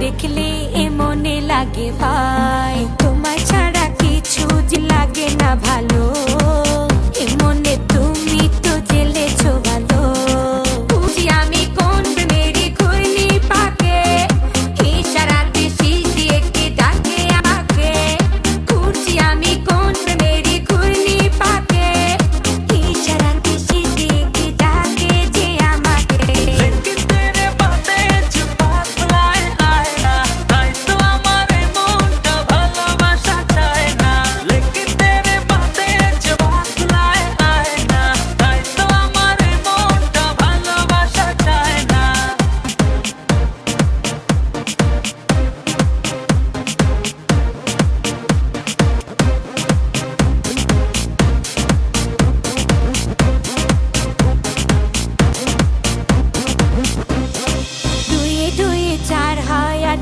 দেখলে এ মনে লাগে ভাই, তোমার ছাড়া কিছু যে লাগে না ভালো, এ মনে তুমি তো জেলেছো ভালো। বুঝি আমি কোন মেরি ঘূর্ণি পাকে, ইশারাতে শীষ দিয়ে কে ডাকে আমাকে। বুঝি আমি কোন মেরি ঘূর্ণি পাকে, ইশারাতে শীষ দিয়ে কে ডাকে যে আমাকে।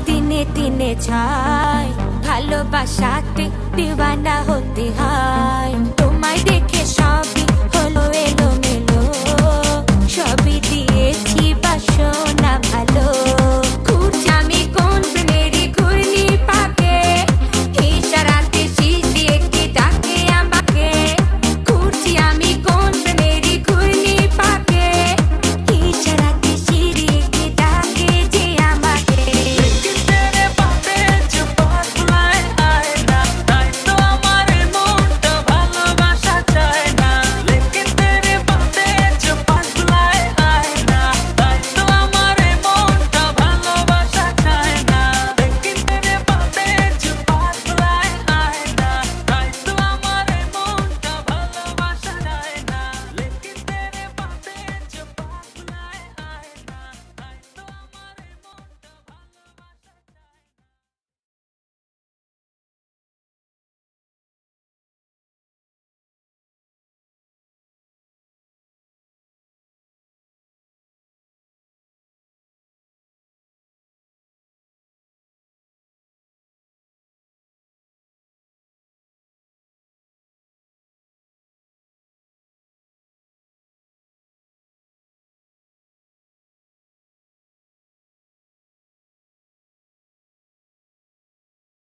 দিনে দিনে ছাই, ভালোবাসাতে দিওয়ানা হতে হয়, তোমায় দেখে সব